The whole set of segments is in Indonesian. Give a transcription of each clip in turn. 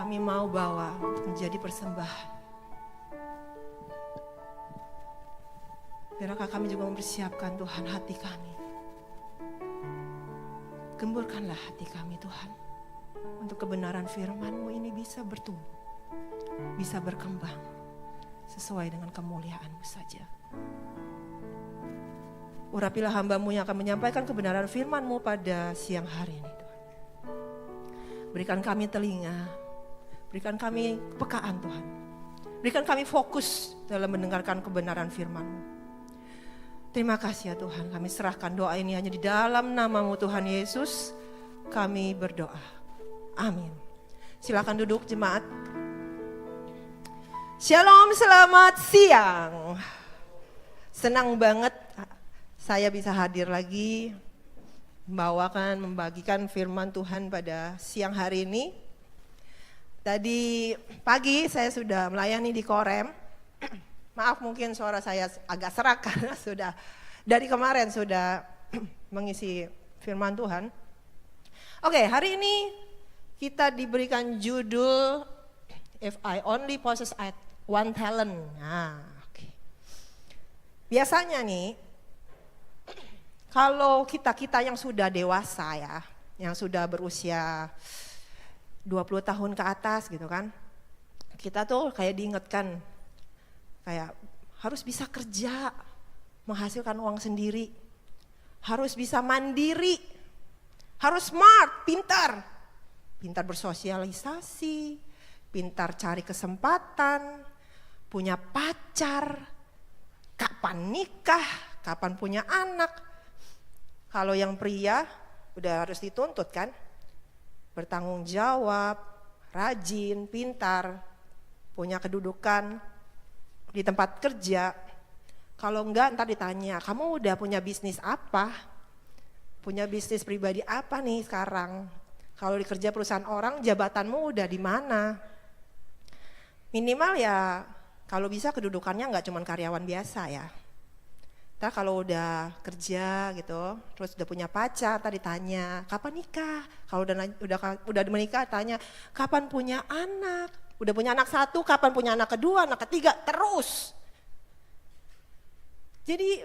kami mau bawa menjadi persembahan. Biarkah kami juga mempersiapkan Tuhan hati kami. Gemburkanlah hati kami Tuhan. Untuk kebenaran firman-Mu ini bisa bertumbuh. Bisa berkembang. Sesuai dengan kemuliaan-Mu saja. Urapilah hamba-Mu yang akan menyampaikan kebenaran firman-Mu pada siang hari ini Tuhan. Berikan kami telinga. Berikan kami kepekaan Tuhan. Berikan kami fokus dalam mendengarkan kebenaran firman-Mu. Terima kasih ya Tuhan, kami serahkan doa ini hanya di dalam nama-Mu Tuhan Yesus, kami berdoa. Amin. Silakan duduk jemaat. Shalom, selamat siang. Senang banget saya bisa hadir lagi, membagikan firman Tuhan pada siang hari ini. Tadi pagi saya sudah melayani di Korem. Maaf mungkin suara saya agak serak karena sudah dari kemarin sudah mengisi firman Tuhan. Oke, hari ini kita diberikan judul If I Only Possess One Talent. Nah, oke. Biasanya nih, kalau kita yang sudah dewasa ya, yang sudah berusia 20 tahun ke atas gitu kan, kita tuh kayak diingatkan, kayak harus bisa kerja, menghasilkan uang sendiri, harus bisa mandiri, harus smart, pintar bersosialisasi, pintar cari kesempatan, punya pacar, kapan nikah, kapan punya anak. Kalau yang pria udah harus dituntut kan, bertanggung jawab, rajin, pintar, punya kedudukan di tempat kerja. Kalau enggak ntar ditanya, kamu udah punya bisnis apa? Punya bisnis pribadi apa nih sekarang? Kalau di kerja perusahaan orang, jabatanmu udah di mana? Minimal ya kalau bisa kedudukannya enggak cuma karyawan biasa ya. Ntar kalau udah kerja gitu, terus udah punya pacar, ntar ditanya, kapan nikah? Kalau udah menikah tanya, kapan punya anak? Udah punya anak satu, kapan punya anak kedua, anak ketiga, terus. Jadi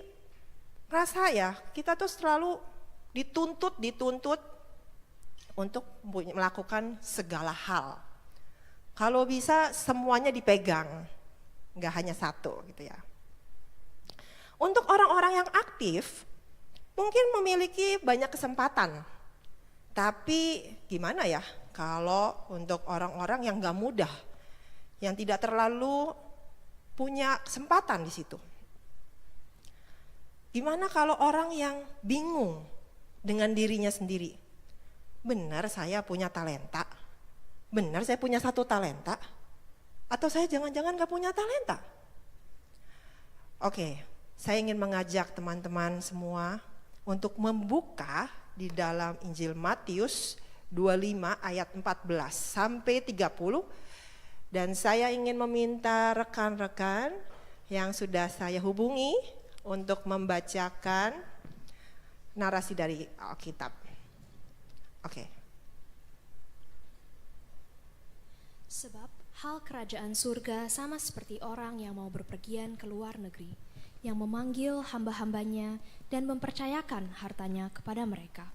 rasa ya kita tuh selalu dituntut untuk melakukan segala hal. Kalau bisa semuanya dipegang, nggak hanya satu gitu ya. Untuk orang-orang yang aktif, mungkin memiliki banyak kesempatan. Tapi gimana ya kalau untuk orang-orang yang gak mudah, yang tidak terlalu punya kesempatan di situ. Gimana kalau orang yang bingung dengan dirinya sendiri? Benar saya punya talenta? Benar saya punya satu talenta? Atau saya jangan-jangan gak punya talenta? Oke, saya ingin mengajak teman-teman semua untuk membuka di dalam Injil Matius 25 ayat 14 sampai 30. Dan saya ingin meminta rekan-rekan yang sudah saya hubungi untuk membacakan narasi dari Alkitab. Oke. Sebab hal kerajaan surga sama seperti orang yang mau berpergian ke luar negeri, yang memanggil hamba-hambanya dan mempercayakan hartanya kepada mereka.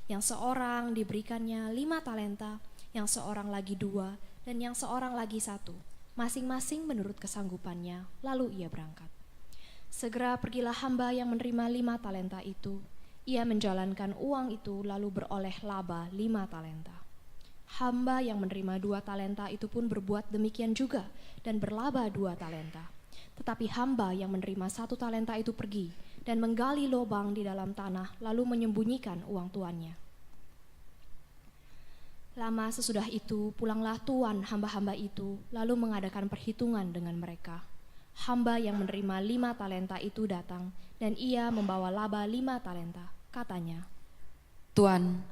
Yang seorang diberikannya 5 talenta, yang seorang lagi 2, dan yang seorang lagi 1, masing-masing menurut kesanggupannya, lalu ia berangkat. Segera pergilah hamba yang menerima 5 talenta itu, ia menjalankan uang itu lalu beroleh laba 5 talenta. Hamba yang menerima 2 talenta itu pun berbuat demikian juga dan berlaba 2 talenta. Tetapi hamba yang menerima 1 talenta itu pergi dan menggali lubang di dalam tanah lalu menyembunyikan uang tuannya. Lama sesudah itu pulanglah tuan hamba-hamba itu lalu mengadakan perhitungan dengan mereka. Hamba yang menerima 5 talenta itu datang dan ia membawa laba 5 talenta. Katanya, Tuan,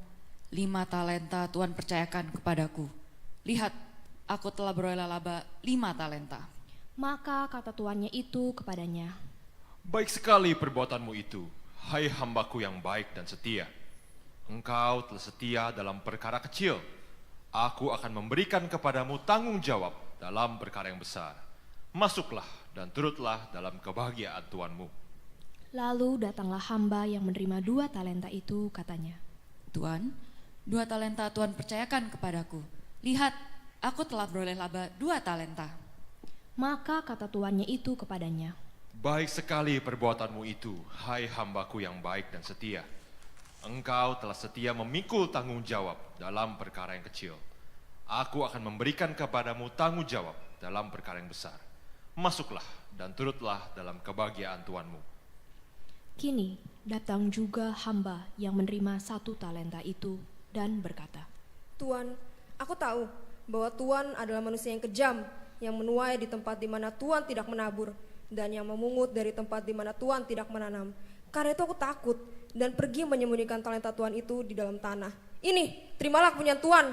5 talenta Tuan percayakan kepadaku. Lihat, aku telah beroleh laba 5 talenta. Maka kata tuannya itu kepadanya, Baik sekali perbuatanmu itu, hai hambaku yang baik dan setia. Engkau telah setia dalam perkara kecil, Aku akan memberikan kepadamu tanggung jawab dalam perkara yang besar. Masuklah dan turutlah dalam kebahagiaan Tuanmu. Lalu datanglah hamba yang menerima 2 talenta itu, katanya, Tuan, 2 talenta Tuan percayakan kepadaku. Lihat, aku telah beroleh laba 2 talenta. Maka kata tuannya itu kepadanya, Baik sekali perbuatanmu itu, hai hambaku yang baik dan setia. Engkau telah setia memikul tanggung jawab dalam perkara yang kecil. Aku akan memberikan kepadamu tanggung jawab dalam perkara yang besar. Masuklah dan turutlah dalam kebahagiaan Tuanmu. Kini datang juga hamba yang menerima 1 talenta itu dan berkata, Tuan, aku tahu bahwa Tuan adalah manusia yang kejam, yang menuai di tempat di mana Tuan tidak menabur, dan yang memungut dari tempat di mana Tuan tidak menanam. Karena itu aku takut dan pergi menyembunyikan talenta Tuan itu di dalam tanah. Ini, terimalah kepunyaan Tuan.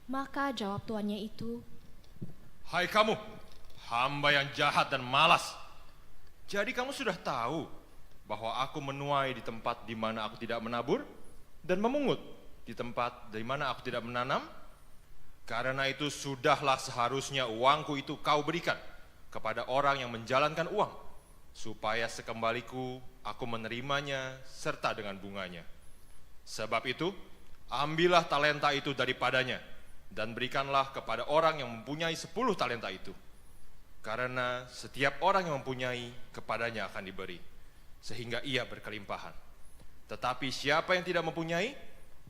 Maka jawab tuannya itu, Hai kamu, hamba yang jahat dan malas. Jadi kamu sudah tahu bahwa aku menuai di tempat di mana aku tidak menabur dan memungut di tempat di mana aku tidak menanam? Karena itu sudahlah seharusnya uangku itu kau berikan kepada orang yang menjalankan uang, supaya sekembaliku aku menerimanya serta dengan bunganya. Sebab itu, ambillah talenta itu daripadanya dan berikanlah kepada orang yang mempunyai 10 talenta itu. Karena setiap orang yang mempunyai, kepadanya akan diberi, sehingga ia berkelimpahan. Tetapi siapa yang tidak mempunyai,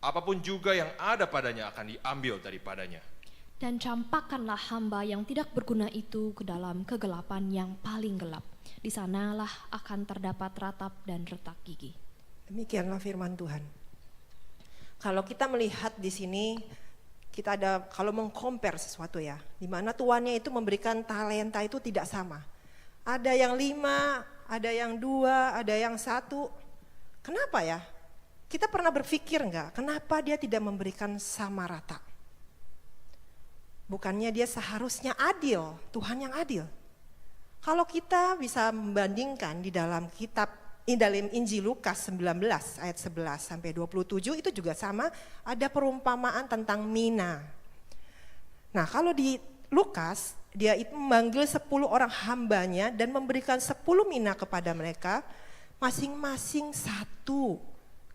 apapun juga yang ada padanya akan diambil daripadanya. dan campakkanlah hamba yang tidak berguna itu ke dalam kegelapan yang paling gelap. Di sanalah akan terdapat ratap dan retak gigi. Demikianlah firman Tuhan. Kalau kita melihat di sini, kita ada kalau mengcompare sesuatu ya, di mana tuannya itu memberikan talenta itu tidak sama. Ada yang 5, ada yang 2, ada yang 1. Kenapa ya? Kita pernah berpikir enggak, kenapa dia tidak memberikan sama rata? Bukannya dia seharusnya adil, Tuhan yang adil. Kalau kita bisa membandingkan di dalam dalam Injil Lukas 19 ayat 11 sampai 27 itu juga sama, ada perumpamaan tentang mina. Nah, kalau di Lukas dia itu memanggil 10 orang hambanya dan memberikan 10 mina kepada mereka, masing-masing 1.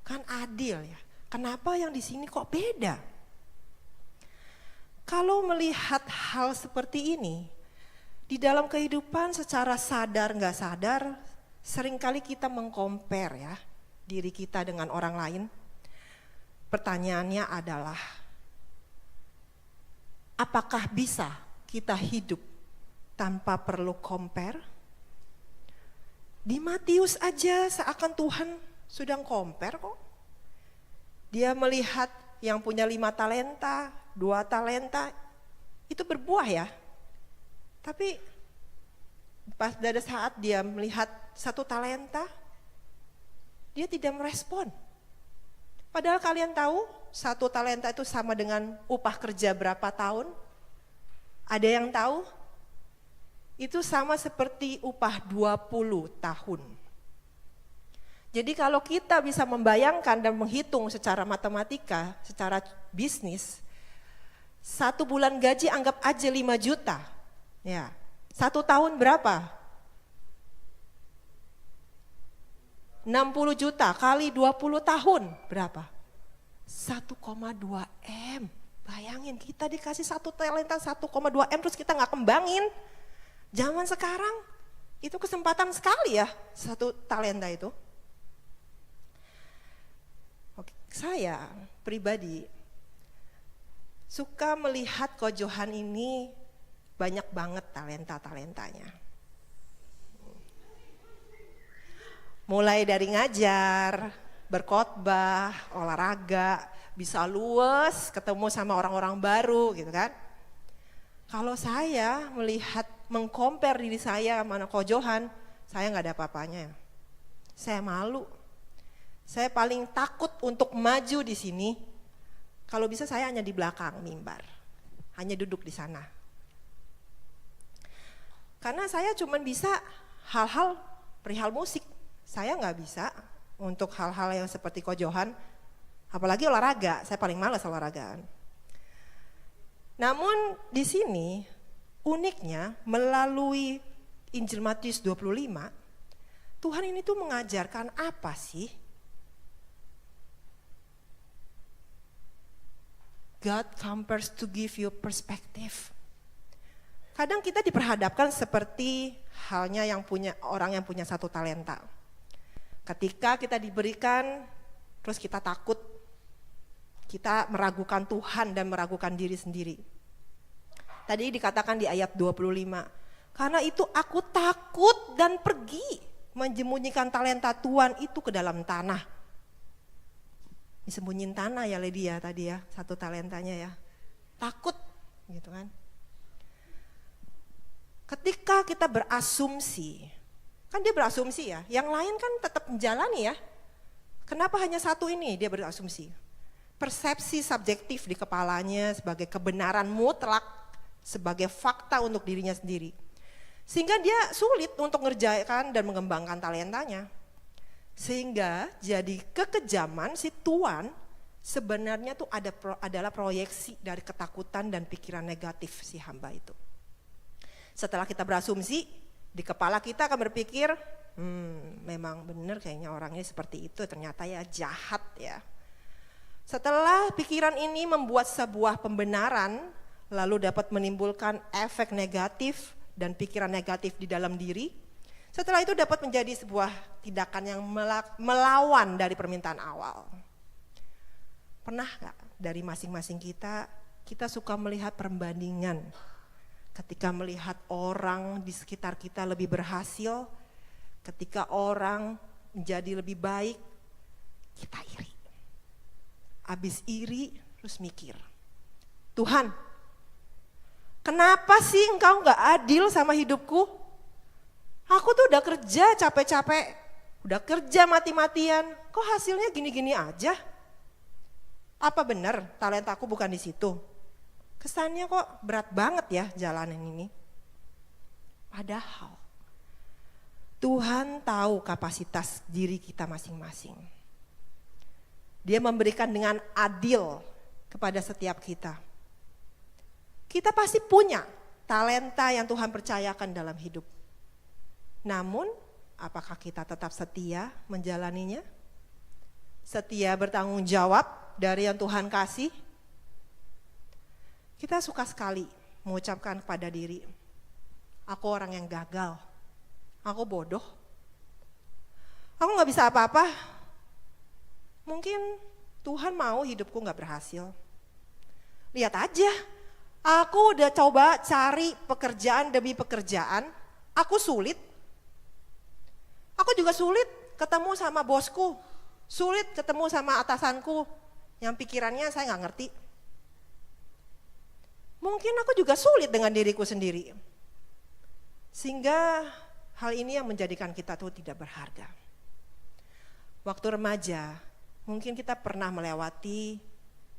Kan adil ya. Kenapa yang di sini kok beda? Kalau melihat hal seperti ini, di dalam kehidupan secara sadar nggak sadar, seringkali kita mengcompare ya diri kita dengan orang lain. Pertanyaannya adalah, apakah bisa kita hidup tanpa perlu compare? Di Matius aja seakan Tuhan sudah compare kok. Dia melihat yang punya 5 talenta, 2 talenta, itu berbuah ya. Tapi pas pada saat dia melihat 1 talenta, dia tidak merespon. Padahal kalian tahu 1 talenta itu sama dengan upah kerja berapa tahun? Ada yang tahu? Itu sama seperti upah 20 tahun. Jadi kalau kita bisa membayangkan dan menghitung secara matematika, secara bisnis, 1 bulan gaji anggap aja 5 juta. Ya, 1 tahun berapa? 60 juta kali 20 tahun berapa? 1,2 M. Bayangin kita dikasih 1 talenta 1,2 M terus kita gak kembangin. Zaman sekarang itu kesempatan sekali ya 1 talenta itu. Oke, saya pribadi suka melihat Ko Johan ini banyak banget talenta-talentanya. Mulai dari ngajar, berkhotbah, olahraga, bisa luwes, ketemu sama orang-orang baru gitu kan. Kalau saya melihat, mengcompare diri saya sama Ko Johan, saya gak ada apa-apanya. Saya malu. Saya paling takut untuk maju di sini. Kalau bisa saya hanya di belakang mimbar, hanya duduk di sana. Karena saya cuma bisa hal-hal perihal musik. Saya nggak bisa untuk hal-hal yang seperti Ko Johan, apalagi olahraga. Saya paling malas olahragaan. Namun di sini uniknya melalui Injil Matius 25, Tuhan ini tuh mengajarkan apa sih? God compares to give you perspective. Kadang kita diperhadapkan seperti halnya orang yang punya 1 talenta. Ketika kita diberikan, terus kita takut, kita meragukan Tuhan dan meragukan diri sendiri. Tadi dikatakan di ayat 25, karena itu aku takut dan pergi menjemunyikan talenta Tuhan itu ke dalam tanah. Disembunyiin tanah ya Lydia tadi ya, 1 talentanya ya. Takut gitu kan. Ketika kita berasumsi, kan dia berasumsi ya, yang lain kan tetap menjalani ya. Kenapa hanya 1 ini dia berasumsi? Persepsi subjektif di kepalanya sebagai kebenaran mutlak, sebagai fakta untuk dirinya sendiri. Sehingga dia sulit untuk mengerjakan dan mengembangkan talentanya. Sehingga jadi kekejaman si tuan sebenarnya tuh adalah proyeksi dari ketakutan dan pikiran negatif si hamba itu. Setelah kita berasumsi, di kepala kita akan berpikir, memang benar kayaknya orangnya seperti itu, ternyata ya jahat ya. Setelah pikiran ini membuat sebuah pembenaran, lalu dapat menimbulkan efek negatif dan pikiran negatif di dalam diri, setelah itu dapat menjadi sebuah tindakan yang melawan dari permintaan awal. Pernah gak dari masing-masing kita suka melihat perbandingan. Ketika melihat orang di sekitar kita lebih berhasil, ketika orang menjadi lebih baik, kita iri. Habis iri, terus mikir, Tuhan, kenapa sih engkau gak adil sama hidupku? Aku tuh udah kerja capek-capek, udah kerja mati-matian, kok hasilnya gini-gini aja? Apa benar talentaku bukan di situ? Kesannya kok berat banget ya jalanan ini. Padahal Tuhan tahu kapasitas diri kita masing-masing. Dia memberikan dengan adil kepada setiap kita. Kita pasti punya talenta yang Tuhan percayakan dalam hidup. Namun, apakah kita tetap setia menjalaninya? Setia bertanggung jawab dari yang Tuhan kasih? Kita suka sekali mengucapkan kepada diri, aku orang yang gagal, aku bodoh, aku gak bisa apa-apa. Mungkin Tuhan mau hidupku gak berhasil. Lihat aja, aku udah coba cari pekerjaan demi pekerjaan, aku sulit. Aku juga sulit ketemu sama bosku, sulit ketemu sama atasanku yang pikirannya saya gak ngerti. Mungkin aku juga sulit dengan diriku sendiri. Sehingga hal ini yang menjadikan kita tuh tidak berharga. Waktu remaja, mungkin kita pernah melewati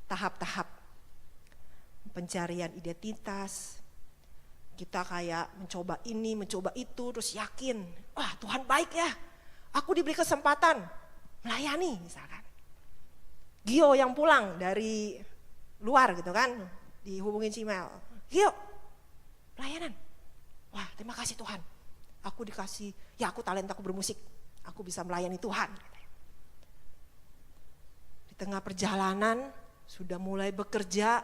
tahap-tahap pencarian identitas. Kita kayak mencoba ini, mencoba itu, terus yakin, wah Tuhan baik ya, aku diberi kesempatan melayani misalkan. Gio yang pulang dari luar gitu kan, dihubungin si Mel, Gio, pelayanan. Wah terima kasih Tuhan, aku dikasih, ya aku talentaku bermusik, aku bisa melayani Tuhan. Di tengah perjalanan, sudah mulai bekerja,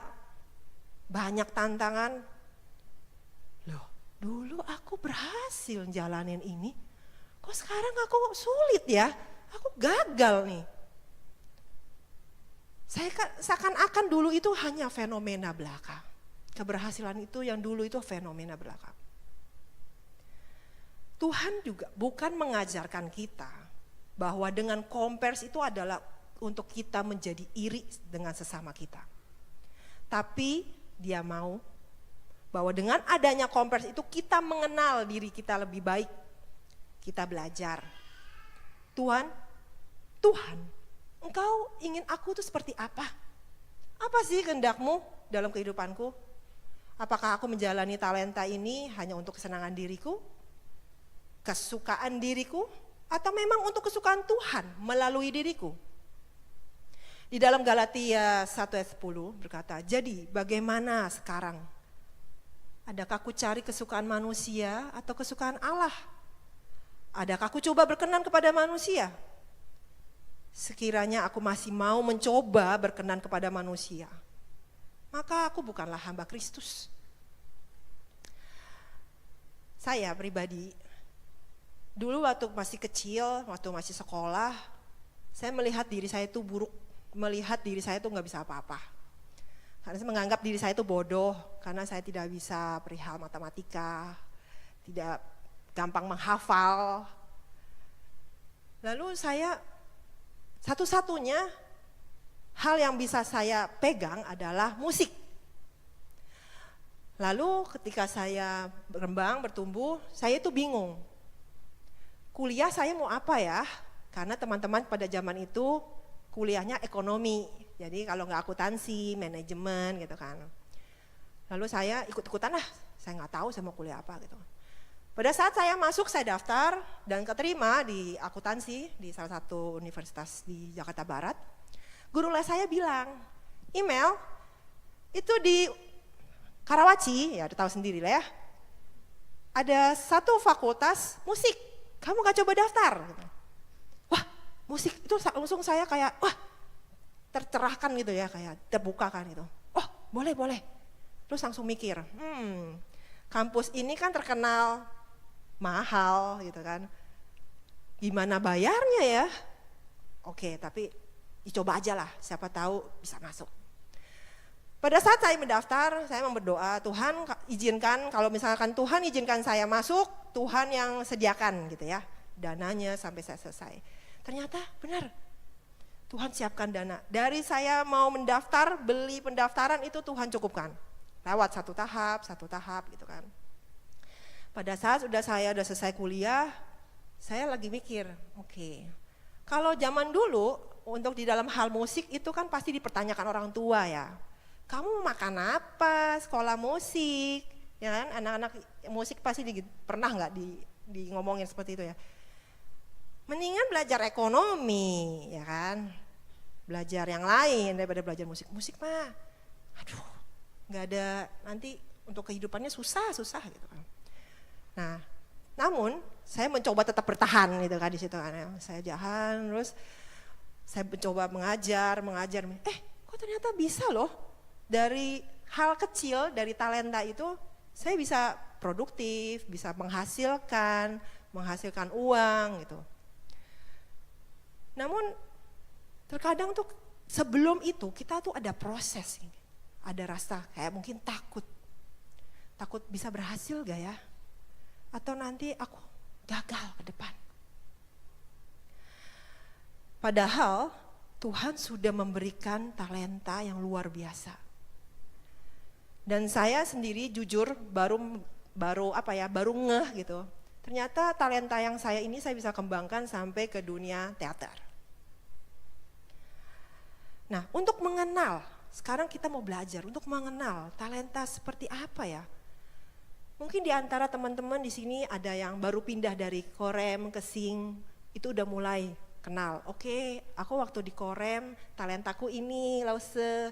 banyak tantangan. Loh dulu aku berhasil jalanin ini, kok sekarang aku sulit ya, aku gagal nih. Saya seakan-akan dulu itu hanya fenomena belaka. Keberhasilan itu yang dulu itu fenomena belaka. Tuhan juga bukan mengajarkan kita bahwa dengan compares itu adalah untuk kita menjadi iri dengan sesama kita. Tapi dia mau bahwa dengan adanya compares itu kita mengenal diri kita lebih baik. Kita belajar. Tuhan, Engkau ingin aku tuh seperti apa? Apa sih kehendakmu dalam kehidupanku? Apakah aku menjalani talenta ini hanya untuk kesenangan diriku? Kesukaan diriku? Atau memang untuk kesukaan Tuhan melalui diriku? Di dalam Galatia 1 ayat 10 berkata, jadi bagaimana sekarang? Adakah aku cari kesukaan manusia atau kesukaan Allah? Adakah aku coba berkenan kepada manusia? Sekiranya aku masih mau mencoba berkenan kepada manusia, maka aku bukanlah hamba Kristus. Saya pribadi, dulu waktu masih kecil, waktu masih sekolah, saya melihat diri saya itu buruk, melihat diri saya itu nggak bisa apa-apa. Karena saya menganggap diri saya itu bodoh, karena saya tidak bisa perihal matematika, tidak gampang menghafal. Lalu saya, satu-satunya hal yang bisa saya pegang adalah musik. Lalu ketika saya berkembang, bertumbuh, saya itu bingung. Kuliah saya mau apa ya? Karena teman-teman pada zaman itu kuliahnya ekonomi. Jadi kalau nggak akuntansi, manajemen gitu kan. Lalu saya ikut-ikutan lah, saya nggak tahu saya mau kuliah apa gitu. Pada saat saya masuk, saya daftar dan keterima di akuntansi di salah satu universitas di Jakarta Barat. Guru les saya bilang, email itu di Karawaci, ya tahu sendiri lah ya. Ada satu fakultas musik, kamu gak coba daftar? Wah, musik itu langsung saya kayak, wah tercerahkan gitu ya, kayak terbuka kan gitu. Oh boleh. Terus langsung mikir, kampus ini kan terkenal mahal gitu kan. Gimana bayarnya ya? Oke, tapi dicoba aja lah, siapa tahu bisa masuk. Pada saat saya mendaftar, saya berdoa, Tuhan izinkan, kalau misalkan Tuhan izinkan saya masuk, Tuhan yang sediakan gitu ya, dananya sampai saya selesai. Ternyata benar, Tuhan siapkan dana. Dari saya mau mendaftar, beli pendaftaran itu Tuhan cukupkan. Lewat satu tahap gitu kan. Pada saat saya udah selesai kuliah, saya lagi mikir, oke, kalau zaman dulu untuk di dalam hal musik itu kan pasti dipertanyakan orang tua ya. Kamu makan apa, sekolah musik, ya kan? Anak-anak musik pasti pernah nggak di ngomongin seperti itu ya. Mendingan belajar ekonomi, ya kan? Belajar yang lain daripada belajar musik. Musik mah, aduh, nggak ada, nanti untuk kehidupannya susah gitu kan. Nah, namun saya mencoba tetap bertahan gitu kan di situ kan. Ya. Saya jalan, terus saya mencoba mengajar. Kok ternyata bisa loh. Dari hal kecil, dari talenta itu saya bisa produktif, bisa menghasilkan uang gitu. Namun terkadang tuh sebelum itu kita tuh ada proses, ada rasa kayak mungkin takut bisa berhasil gak ya? Atau nanti aku gagal ke depan. Padahal Tuhan sudah memberikan talenta yang luar biasa. Dan saya sendiri jujur baru ngeh gitu. Ternyata talenta yang saya ini saya bisa kembangkan sampai ke dunia teater. Nah, untuk mengenal, sekarang kita mau belajar untuk mengenal talenta seperti apa ya. Mungkin di antara teman-teman di sini ada yang baru pindah dari Korem ke Sing, itu udah mulai kenal. Oke, aku waktu di Korem talentaku ini, lause.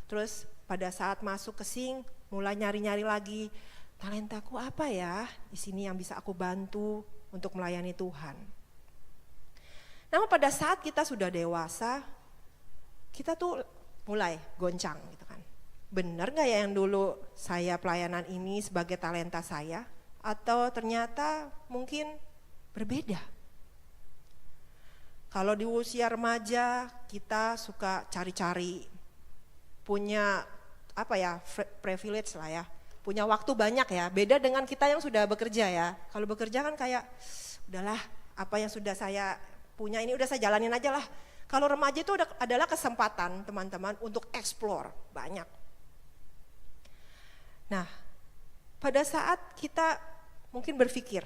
Terus pada saat masuk ke Sing, mulai nyari-nyari lagi, talentaku apa ya di sini yang bisa aku bantu untuk melayani Tuhan. Namun pada saat kita sudah dewasa, kita tuh mulai goncang gitu kan. Benar gak ya yang dulu saya pelayanan ini sebagai talenta saya? Atau ternyata mungkin berbeda? Kalau di usia remaja kita suka cari-cari, punya privilege lah ya, punya waktu banyak ya, beda dengan kita yang sudah bekerja ya. Kalau bekerja kan kayak, udahlah apa yang sudah saya punya ini udah saya jalanin aja lah. Kalau remaja itu adalah kesempatan teman-teman untuk explore banyak. Nah, pada saat kita mungkin berpikir,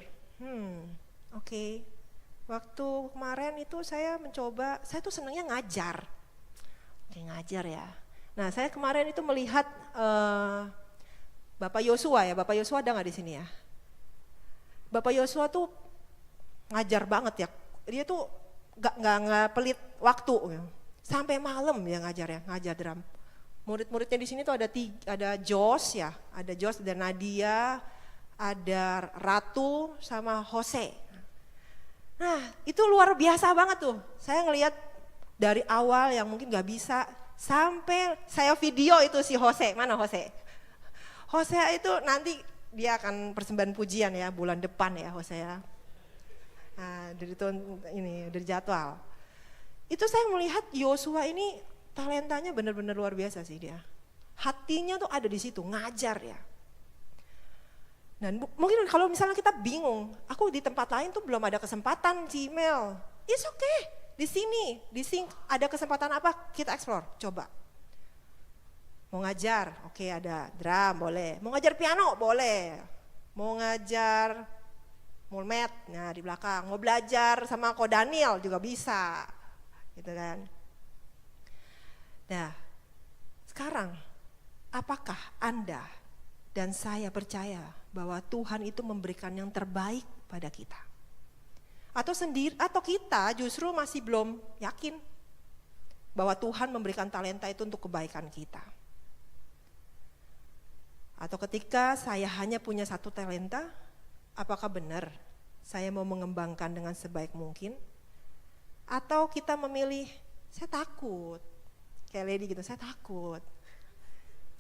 oke, waktu kemarin itu saya mencoba, saya tuh senangnya ngajar. Oke, ngajar ya. Nah, saya kemarin itu melihat Bapak Yosua ya, Bapak Yosua ada nggak di sini ya? Bapak Yosua tuh ngajar banget ya, dia tuh nggak pelit waktu. sampai malam ya ngajar drum. Murid-muridnya di sini tuh ada Jos ya, ada Jos, ada Nadia, ada Ratu sama Jose. Nah itu luar biasa banget tuh. Saya ngelihat dari awal yang mungkin gak bisa sampai saya video itu si Jose. Mana Jose? Jose itu nanti dia akan persembahan pujian ya bulan depan ya Jose ya. Nah, dari jadwal. Itu saya melihat Yosua ini talentanya benar-benar luar biasa sih dia. Hatinya tuh ada di situ, ngajar ya. Dan mungkin kalau misalnya kita bingung, aku di tempat lain tuh belum ada kesempatan si email. It's okay, di sini ada kesempatan apa kita explore, coba. Mau ngajar, oke ada drum boleh. Mau ngajar piano boleh. Mau ngajar mulmet, nah di belakang. Mau belajar sama Ko Daniel juga bisa. Gitu kan. Nah, sekarang apakah Anda dan saya percaya bahwa Tuhan itu memberikan yang terbaik pada kita? Atau kita justru masih belum yakin bahwa Tuhan memberikan talenta itu untuk kebaikan kita? Atau ketika saya hanya punya satu talenta, apakah benar saya mau mengembangkan dengan sebaik mungkin? Atau kita memilih, saya takut, kayak Lady gitu, saya takut.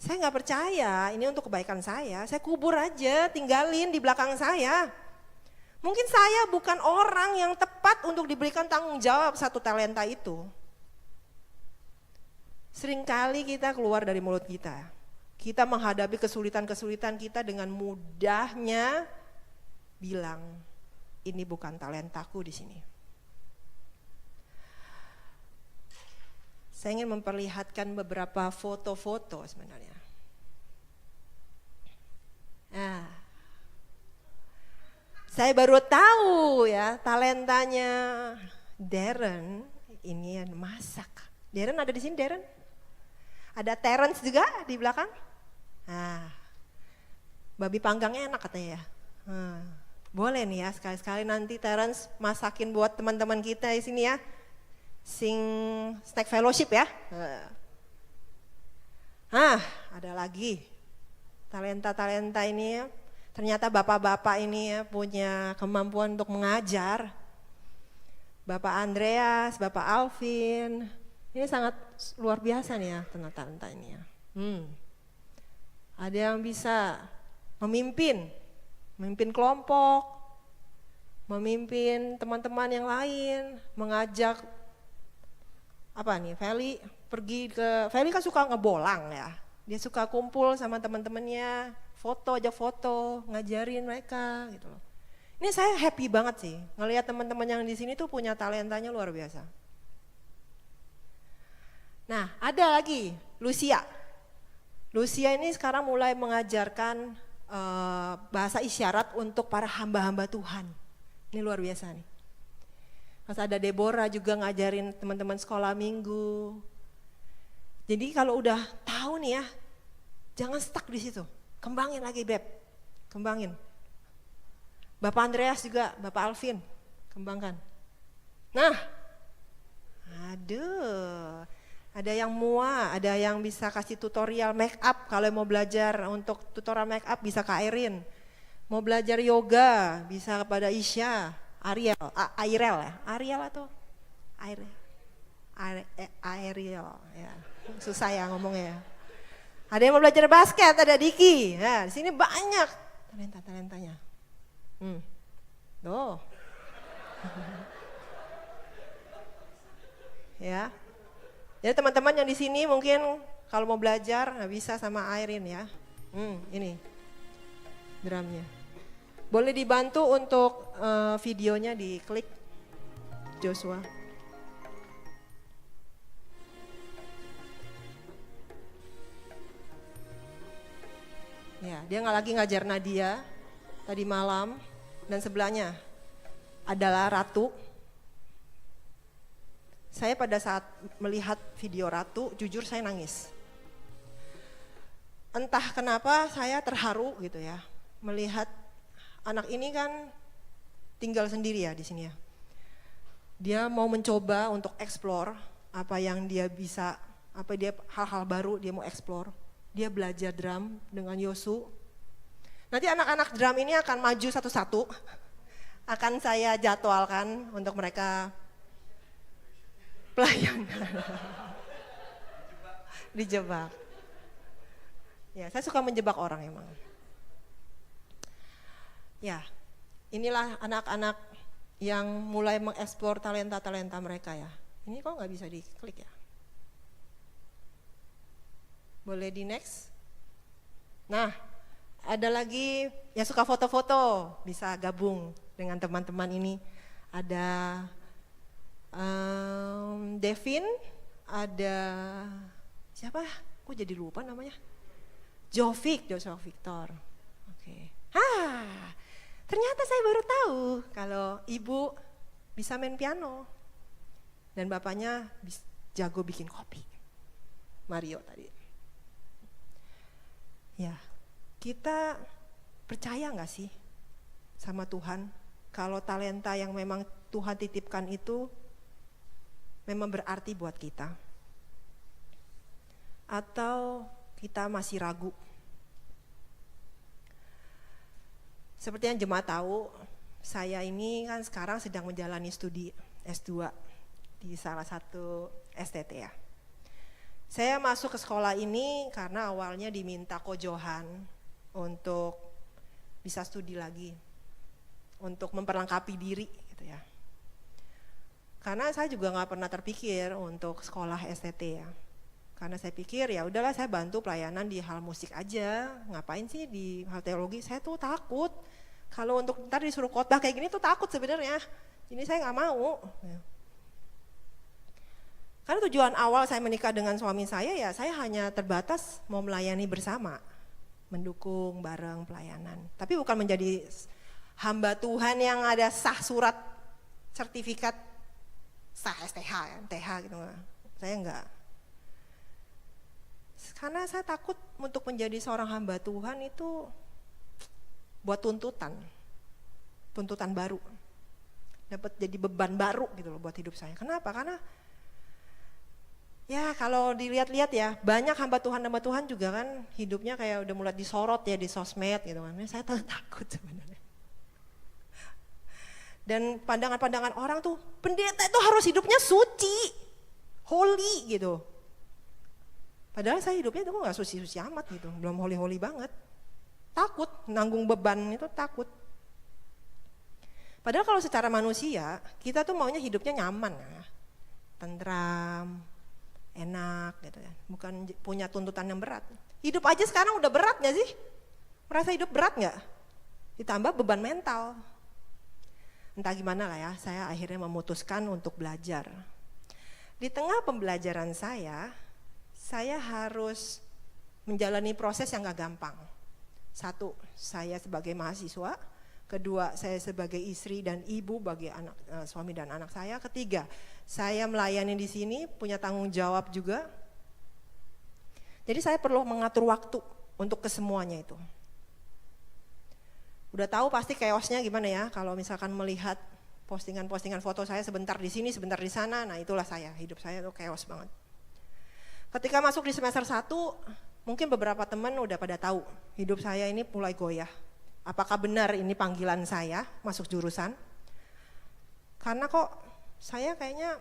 Saya gak percaya ini untuk kebaikan saya kubur aja, tinggalin di belakang saya. Mungkin saya bukan orang yang tepat untuk diberikan tanggung jawab satu talenta itu. Seringkali kita keluar dari mulut kita. Kita menghadapi kesulitan-kesulitan kita dengan mudahnya bilang, ini bukan talentaku di sini. Saya ingin memperlihatkan beberapa foto-foto sebenarnya. Nah, saya baru tahu ya talentanya Darren ini yang masak. Darren ada di sini, Darren? Ada Terence juga di belakang? Nah, babi panggangnya enak katanya ya. Boleh nih ya sekali-sekali nanti Terence masakin buat teman-teman kita di sini ya. Sing snack fellowship ya. Ada lagi talenta-talenta ini ya. Ternyata bapak-bapak ini ya punya kemampuan untuk mengajar. Bapak Andreas, Bapak Alvin, ini sangat luar biasa nih ya talenta ini ya. Ada yang bisa memimpin kelompok, memimpin teman-teman yang lain, mengajak Feli kan suka ngebolang ya. Dia suka kumpul sama teman-temannya, ajak foto, ngajarin mereka gitu loh. Ini saya happy banget sih ngelihat teman-teman yang di sini tuh punya talentanya luar biasa. Nah, ada lagi Lucia. Lucia ini sekarang mulai mengajarkan bahasa isyarat untuk para hamba-hamba Tuhan. Ini luar biasa nih. Terus ada Deborah juga ngajarin teman-teman sekolah minggu. Jadi kalau udah tahu nih ya, jangan stuck di situ. Kembangin lagi Beb, kembangin. Bapak Andreas juga, Bapak Alvin, kembangkan. Nah, ada yang ada yang bisa kasih tutorial make up. Kalau mau belajar untuk tutorial make up bisa Kak Erin. Mau belajar yoga bisa kepada Isya. Ariel ya. Susah ya ngomongnya. Ada yang mau belajar basket, ada Diki. Nah, di sini banyak talentanya. Tuh. Ya. Jadi teman-teman yang di sini mungkin kalau mau belajar bisa sama Airin ya. Ini drumnya. Boleh dibantu untuk videonya diklik Joshua. Ya, dia lagi ngajar Nadia tadi malam dan sebelahnya adalah Ratu. Saya pada saat melihat video Ratu, jujur saya nangis. Entah kenapa saya terharu gitu ya, melihat anak ini kan tinggal sendiri ya di sini ya. Dia mau mencoba untuk explore apa yang dia bisa, hal-hal baru dia mau explore. Dia belajar drum dengan Yosu. Nanti anak-anak drum ini akan maju satu-satu. Akan saya jadwalkan untuk mereka pelayanan. Dijebak. Ya, saya suka menjebak orang emang. Ya, inilah anak-anak yang mulai mengeksplor talenta-talenta mereka ya. Ini kok nggak bisa diklik ya? Boleh di next? Nah, ada lagi yang suka foto-foto, bisa gabung dengan teman-teman ini. Ada Devin, ada siapa? Kok jadi lupa namanya? Joshua Victor. Oke. Ternyata saya baru tahu kalau ibu bisa main piano dan bapaknya jago bikin kopi. Mario tadi. Ya, kita percaya nggak sih sama Tuhan kalau talenta yang memang Tuhan titipkan itu memang berarti buat kita? Atau kita masih ragu? Seperti yang jemaat tahu, saya ini kan sekarang sedang menjalani studi S2 di salah satu STT ya. Saya masuk ke sekolah ini karena awalnya diminta Ko Johan untuk bisa studi lagi, untuk memperlengkapi diri gitu ya. Karena saya juga nggak pernah terpikir untuk sekolah STT ya. Karena saya pikir ya udahlah saya bantu pelayanan di hal musik aja, ngapain sih di hal teologi, saya tuh takut. Kalau untuk ntar disuruh khotbah kayak gini tuh takut sebenarnya, ini saya nggak mau. Karena tujuan awal saya menikah dengan suami saya ya saya hanya terbatas mau melayani bersama, mendukung bareng pelayanan. Tapi bukan menjadi hamba Tuhan yang ada sah surat sertifikat sah STH, MTH gitu, saya enggak. Karena saya takut untuk menjadi seorang hamba Tuhan itu buat tuntutan baru, dapat jadi beban baru gitu loh buat hidup saya. Kenapa? Karena ya kalau dilihat-lihat ya banyak hamba Tuhan juga kan hidupnya kayak udah mulai disorot ya di sosmed gitu kan. Saya takut sebenarnya. Dan pandangan-pandangan orang tuh pendeta itu harus hidupnya suci, holy gitu. Padahal saya hidupnya itu gak suci-suci amat gitu, belum holy-holy banget. Takut, nanggung beban itu takut. Padahal kalau secara manusia, kita tuh maunya hidupnya nyaman ya. Tentram, enak gitu ya. Bukan punya tuntutan yang berat. Hidup aja sekarang udah berat gak sih? Merasa hidup berat gak? Ditambah beban mental. Entah gimana lah ya, saya akhirnya memutuskan untuk belajar. Di tengah pembelajaran saya harus menjalani proses yang gak gampang. Satu, saya sebagai mahasiswa. Kedua, saya sebagai istri dan ibu bagi suami dan anak saya. Ketiga, saya melayani di sini, punya tanggung jawab juga. Jadi saya perlu mengatur waktu untuk kesemuanya itu. Udah tahu pasti chaosnya gimana ya, kalau misalkan melihat postingan-postingan foto saya sebentar di sini, sebentar di sana, nah itulah saya, hidup saya tuh chaos banget. Ketika masuk di semester 1, mungkin beberapa teman udah pada tahu hidup saya ini mulai goyah. Apakah benar ini panggilan saya masuk jurusan? Karena kok saya kayaknya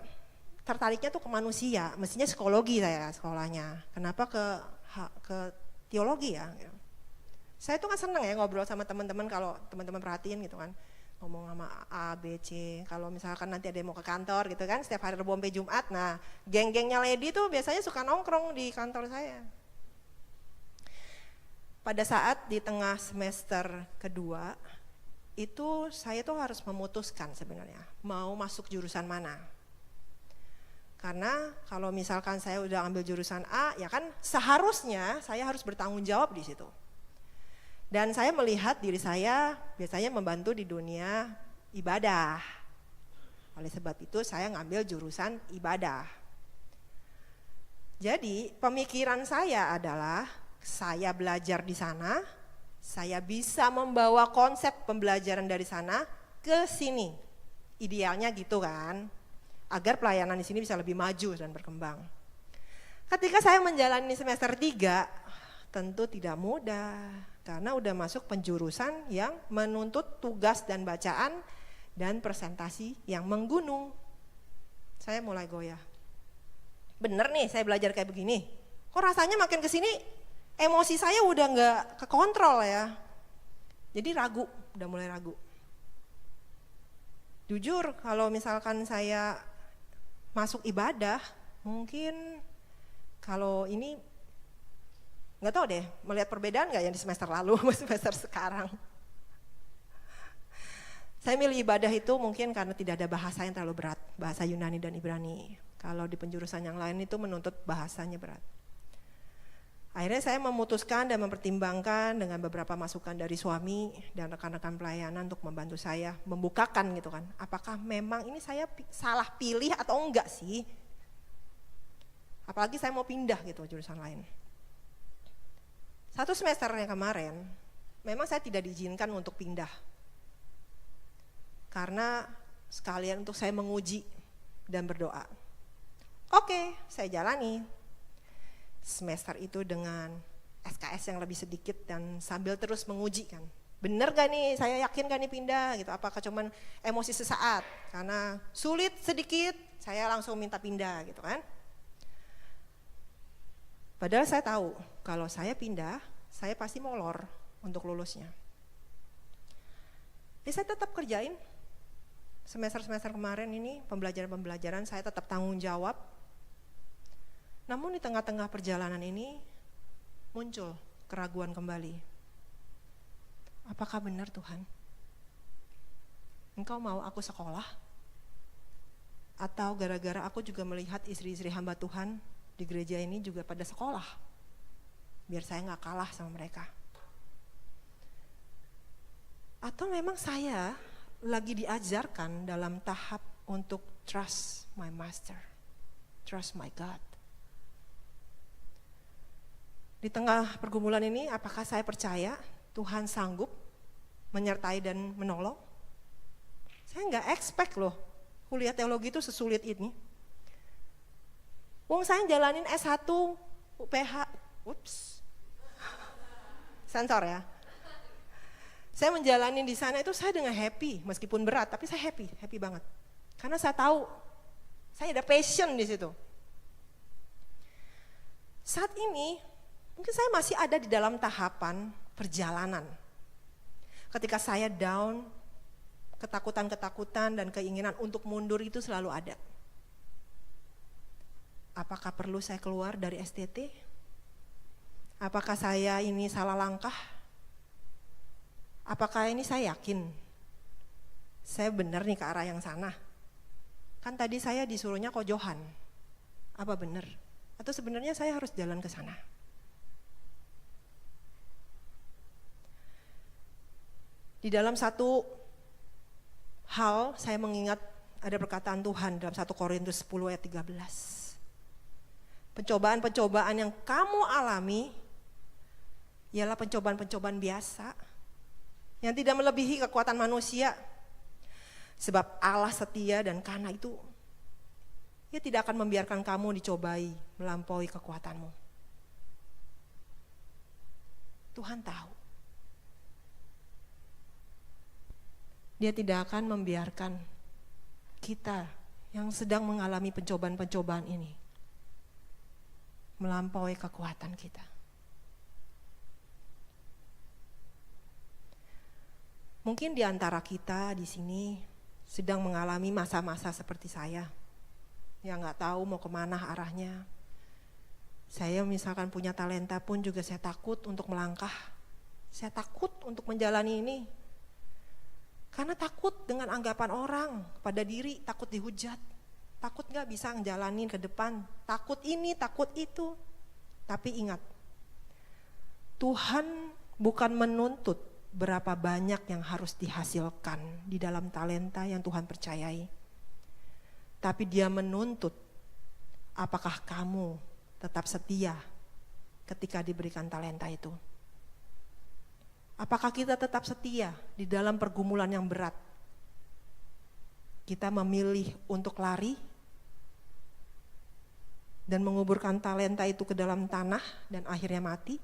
tertariknya tuh ke manusia, mestinya psikologi saya sekolahnya. Kenapa ke teologi ya? Saya tuh kan seneng ya ngobrol sama teman-teman, kalau teman-teman perhatiin gitu kan. Ngomong sama A, B, C, kalau misalkan nanti ada yang mau ke kantor gitu kan, setiap hari Rabu sampai Jumat, nah geng-gengnya lady tuh biasanya suka nongkrong di kantor saya. Pada saat di tengah semester kedua, itu saya tuh harus memutuskan sebenarnya, mau masuk jurusan mana. Karena kalau misalkan saya udah ambil jurusan A, ya kan seharusnya saya harus bertanggung jawab di situ. Dan saya melihat diri saya biasanya membantu di dunia ibadah. Oleh sebab itu saya ngambil jurusan ibadah. Jadi pemikiran saya adalah saya belajar di sana, saya bisa membawa konsep pembelajaran dari sana ke sini. Idealnya gitu kan. agar pelayanan di sini bisa lebih maju dan berkembang. Ketika saya menjalani semester 3, tentu tidak mudah karena udah masuk penjurusan yang menuntut tugas dan bacaan dan presentasi yang menggunung. Saya mulai goyah. Bener nih saya belajar kayak begini. Kok rasanya makin kesini emosi saya udah gak kekontrol ya. Jadi ragu, udah mulai ragu. Jujur kalau misalkan saya masuk ibadah, mungkin kalau ini gak tahu deh melihat perbedaan gak yang di semester lalu sama semester sekarang. Saya milih ibadah itu mungkin karena tidak ada bahasa yang terlalu berat, bahasa Yunani dan Ibrani. Kalau di penjurusan yang lain itu menuntut bahasanya berat. Akhirnya saya memutuskan dan mempertimbangkan dengan beberapa masukan dari suami dan rekan-rekan pelayanan untuk membantu saya membukakan gitu kan. Apakah memang ini saya salah pilih atau enggak sih? Apalagi saya mau pindah gitu jurusan lain. Satu semesternya kemarin, memang saya tidak diizinkan untuk pindah. Karena sekalian untuk saya menguji dan berdoa. Oke, saya jalani semester itu dengan SKS yang lebih sedikit dan sambil terus menguji kan. Bener gak nih, saya yakin gak nih pindah gitu. Apakah cuman emosi sesaat, karena sulit sedikit saya langsung minta pindah gitu kan. Padahal saya tahu kalau saya pindah, saya pasti molor untuk lulusnya. Saya tetap kerjain. Semester-semester kemarin ini pembelajaran-pembelajaran saya tetap tanggung jawab. Namun di tengah-tengah perjalanan ini muncul keraguan kembali. Apakah benar Tuhan? Engkau mau aku sekolah? Atau gara-gara aku juga melihat istri-istri hamba Tuhan di gereja ini juga pada sekolah. Biar saya gak kalah sama mereka. Atau memang saya lagi diajarkan dalam tahap untuk trust my master, trust my God. Di tengah pergumulan ini, apakah saya percaya Tuhan sanggup menyertai dan menolong? Saya nggak expect loh, kuliah teologi itu sesulit ini. Wong saya jalanin S1 UPH, sensor ya. Saya menjalani di sana itu saya dengan happy, meskipun berat, tapi saya happy banget. Karena saya tahu, saya ada passion di situ. Saat ini, mungkin saya masih ada di dalam tahapan perjalanan. Ketika saya down, ketakutan-ketakutan dan keinginan untuk mundur itu selalu ada. Apakah perlu saya keluar dari STT? Apakah saya ini salah langkah? Apakah ini saya yakin saya benar nih ke arah yang sana? Kan tadi saya disuruhnya kojohan. Apa benar? Atau sebenarnya saya harus jalan ke sana? Di dalam satu hal saya mengingat ada perkataan Tuhan dalam 1 Korintus 10 ayat 13. Pencobaan-pencobaan yang kamu alami ialah pencobaan-pencobaan biasa yang tidak melebihi kekuatan manusia. Sebab Allah setia dan karena itu Dia tidak akan membiarkan kamu dicobai melampaui kekuatanmu. Tuhan tahu. Dia tidak akan membiarkan kita yang sedang mengalami pencobaan-pencobaan ini melampaui kekuatan kita. Mungkin di antara kita di sini sedang mengalami masa-masa seperti saya, yang nggak tahu mau kemana arahnya. Saya misalkan punya talenta pun juga saya takut untuk melangkah. Saya takut untuk menjalani ini. Karena takut dengan anggapan orang pada diri, takut dihujat. Takut nggak bisa ngejalanin ke depan, takut ini, takut itu. Tapi ingat, Tuhan bukan menuntut berapa banyak yang harus dihasilkan di dalam talenta yang Tuhan percayai. Tapi Dia menuntut apakah kamu tetap setia ketika diberikan talenta itu. Apakah kita tetap setia di dalam pergumulan yang berat? Kita memilih untuk lari dan menguburkan talenta itu ke dalam tanah dan akhirnya mati.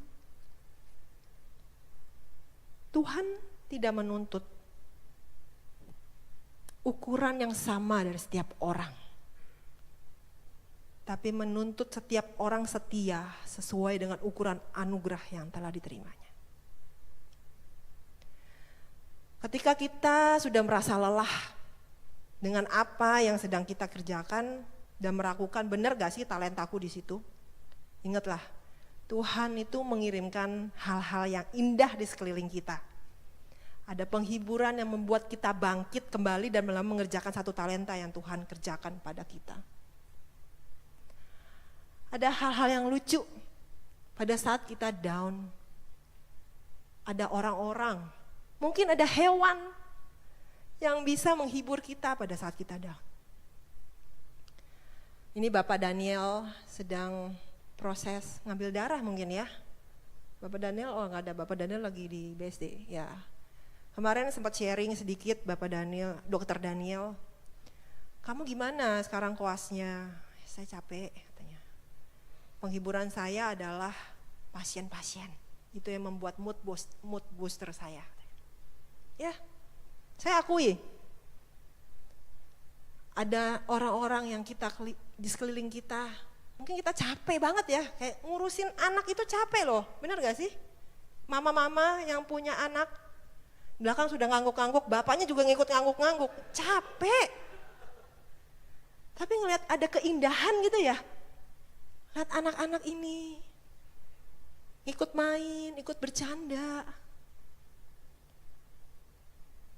Tuhan tidak menuntut ukuran yang sama dari setiap orang, tapi menuntut setiap orang setia sesuai dengan ukuran anugerah yang telah diterimanya. Ketika kita sudah merasa lelah dengan apa yang sedang kita kerjakan dan meragukan, benar gak sih talentaku di situ? Ingatlah, Tuhan itu mengirimkan hal-hal yang indah di sekeliling kita. Ada penghiburan yang membuat kita bangkit kembali dan mengerjakan satu talenta yang Tuhan kerjakan pada kita. Ada hal-hal yang lucu pada saat kita down. Ada orang-orang, mungkin ada hewan yang bisa menghibur kita pada saat kita down. Ini Bapak Daniel sedang proses ngambil darah mungkin ya. Bapak Daniel, oh nggak ada, Bapak Daniel lagi di BSD ya. Kemarin sempat sharing sedikit Bapak Daniel, Dokter Daniel. Kamu gimana sekarang koasnya? Saya capek katanya. Penghiburan saya adalah pasien-pasien. Itu yang membuat mood booster saya. Ya, saya akui. Ada orang-orang yang kita di sekeliling kita, mungkin kita capek banget ya, kayak ngurusin anak itu capek loh, benar gak sih? Mama-mama yang punya anak, belakang sudah ngangguk-ngangguk, bapaknya juga ngikut ngangguk-ngangguk, capek. Tapi ngelihat ada keindahan gitu ya, lihat anak-anak ini, ikut main, ikut bercanda.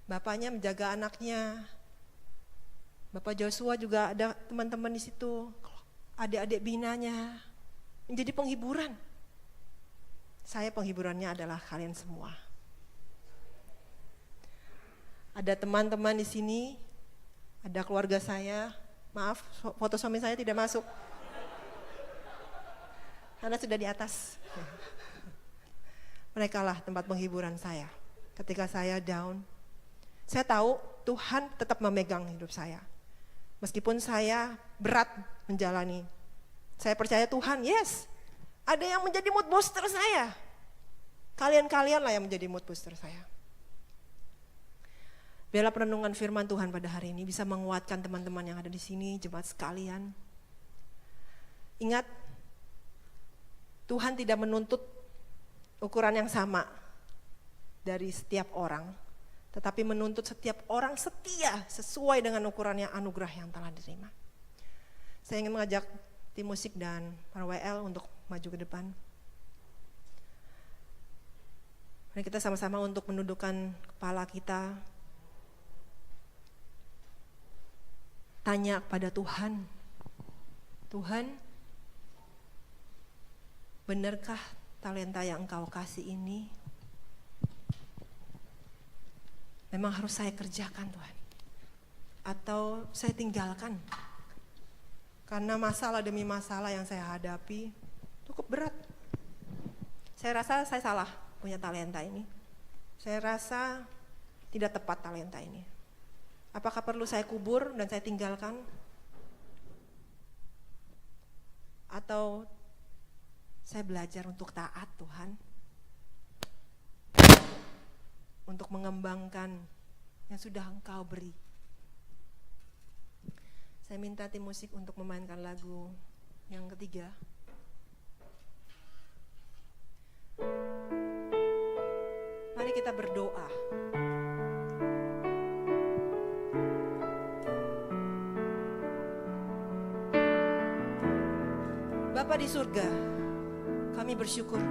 Bapaknya menjaga anaknya. Bapak Joshua juga ada teman-teman di situ, adik-adik binanya, menjadi penghiburan. Saya penghiburannya adalah kalian semua. Ada teman-teman di sini, ada keluarga saya, maaf foto suami saya tidak masuk, karena sudah di atas. Mereka lah tempat penghiburan saya. Ketika saya down, saya tahu Tuhan tetap memegang hidup saya. Meskipun saya berat menjalani, saya percaya Tuhan, yes, ada yang menjadi mood booster saya. Kalian-kalian lah yang menjadi mood booster saya. Biarlah perenungan firman Tuhan pada hari ini bisa menguatkan teman-teman yang ada di sini, jemaat sekalian. Ingat, Tuhan tidak menuntut ukuran yang sama dari setiap orang, tetapi menuntut setiap orang setia sesuai dengan ukuran yang anugerah yang telah diterima. Saya ingin mengajak tim musik dan para WL untuk maju ke depan. Mari kita sama-sama untuk menundukkan kepala kita. Tanya kepada Tuhan. Tuhan, benarkah talenta yang Engkau kasih ini memang harus saya kerjakan Tuhan? Atau saya tinggalkan? Karena masalah demi masalah yang saya hadapi cukup berat. Saya rasa saya salah punya talenta ini. Saya rasa tidak tepat talenta ini. Apakah perlu saya kubur dan saya tinggalkan? Atau saya belajar untuk taat Tuhan? Untuk mengembangkan yang sudah Engkau beri. Saya minta tim musik untuk memainkan lagu yang ketiga. Mari kita berdoa. Bapa di surga, kami bersyukur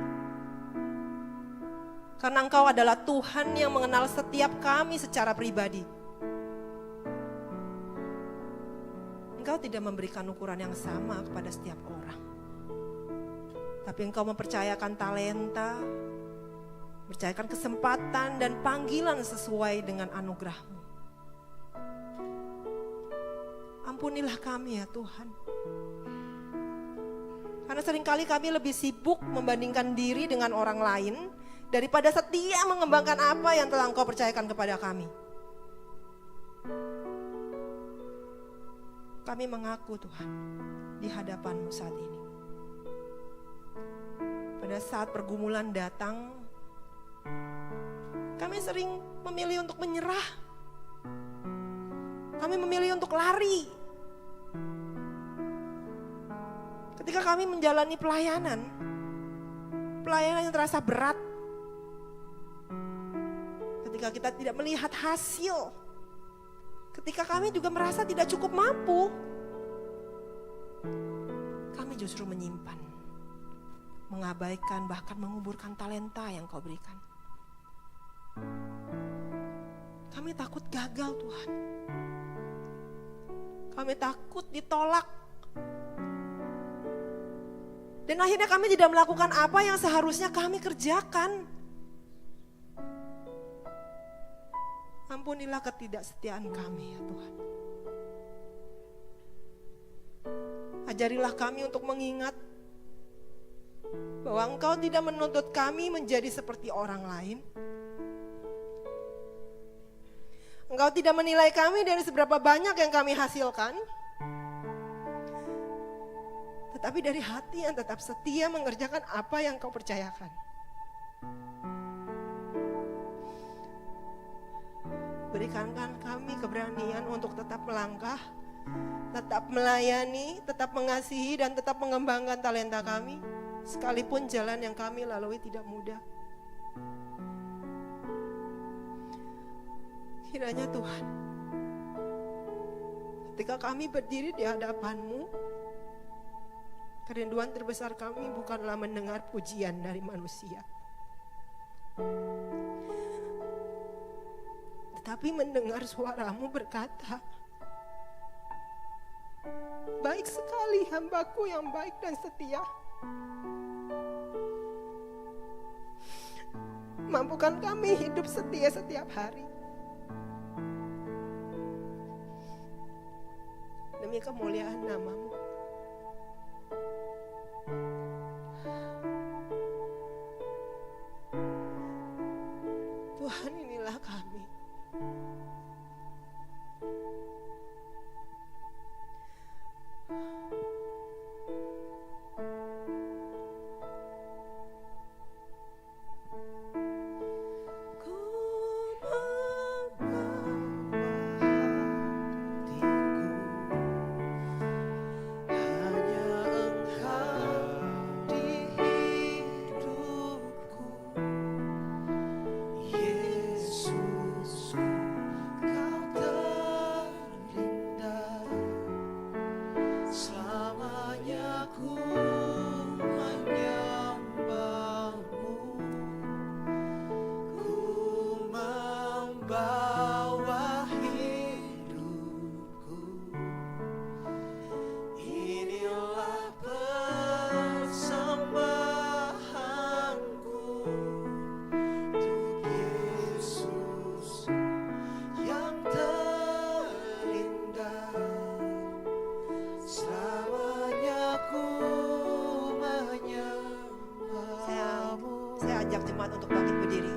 karena Engkau adalah Tuhan yang mengenal setiap kami secara pribadi. Engkau tidak memberikan ukuran yang sama kepada setiap orang. Tapi Engkau mempercayakan talenta, mempercayakan kesempatan dan panggilan sesuai dengan anugerah-Mu. Ampunilah kami ya Tuhan. Karena seringkali kami lebih sibuk membandingkan diri dengan orang lain daripada setia mengembangkan apa yang telah Engkau percayakan kepada kami. kami mengaku Tuhan di hadapan-Mu saat ini. Pada saat pergumulan datang, kami sering memilih untuk menyerah. Kami memilih untuk lari. Ketika kami menjalani pelayanan yang terasa berat. Ketika kita tidak melihat hasil. Ketika kami juga merasa tidak cukup mampu. Kami justru menyimpan, mengabaikan, bahkan menguburkan talenta yang Kau berikan. Kami takut gagal Tuhan. Kami takut ditolak. Dan akhirnya kami tidak melakukan apa yang seharusnya kami kerjakan. Ampunilah ketidaksetiaan kami ya Tuhan. Ajarilah kami untuk mengingat bahwa Engkau tidak menuntut kami menjadi seperti orang lain. Engkau tidak menilai kami dari seberapa banyak yang kami hasilkan, tetapi dari hati yang tetap setia mengerjakan apa yang Kau percayakan. Berikankan kami keberanian untuk tetap melangkah, tetap melayani, tetap mengasihi, dan tetap mengembangkan talenta kami, sekalipun jalan yang kami lalui tidak mudah. Kiranya Tuhan, ketika kami berdiri di hadapan-Mu, kerinduan terbesar kami bukanlah mendengar pujian dari manusia, tetapi mendengar suara-Mu berkata, baik sekali hambaku yang baik dan setia. Mampukan kami hidup setia setiap hari. Demi kemuliaan nama-Mu. Tuhan, inilah kami. Ajak jemaat untuk bangkit berdiri.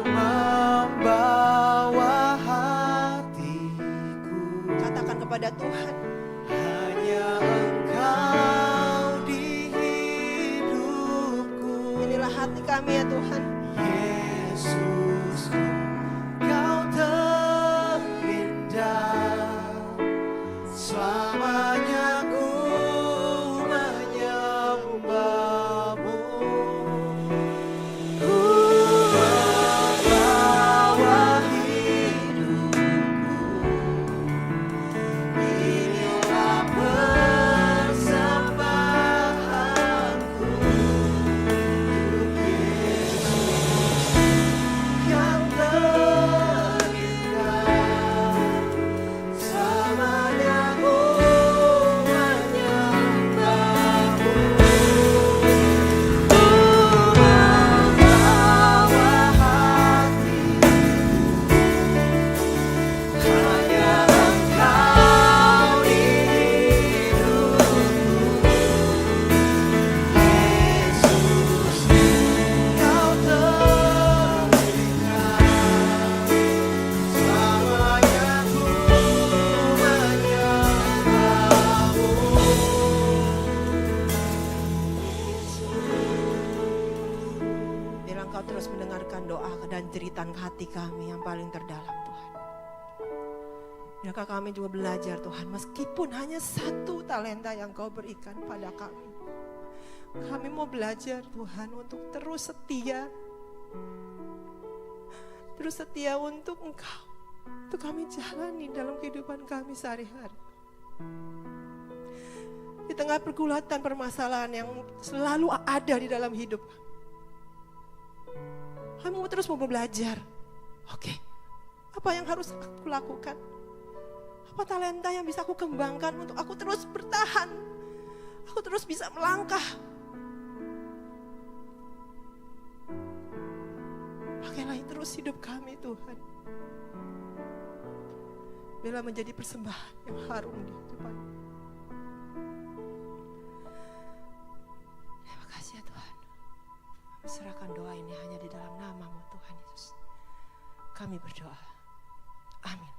Membawa hatiku, Katakan kepada Tuhan, hanya Engkau di hidupku. inilah hati kami ya Tuhan. Yesus, Kau terindah, selamanya ku menyembah-Mu. doa dan jeritan hati kami yang paling terdalam Tuhan. Biarkah kami juga belajar Tuhan, meskipun hanya 1 talenta yang Kau berikan pada kami. Kami mau belajar Tuhan untuk terus setia. Terus setia untuk Engkau. Untuk kami jalani dalam kehidupan kami sehari-hari. Di tengah pergulatan permasalahan yang selalu ada di dalam hidup. Kami mau terus belajar. Oke, apa yang harus aku lakukan? Apa talenta yang bisa aku kembangkan untuk aku terus bertahan? Aku terus bisa melangkah. Pakailah terus hidup kami Tuhan. Biarlah menjadi persembahan yang harum di depan. Terima kasih ya Tuhan. Kami serahkan doa ini hanya di dalam nama-Mu Tuhan Yesus. Kami berdoa. Amin.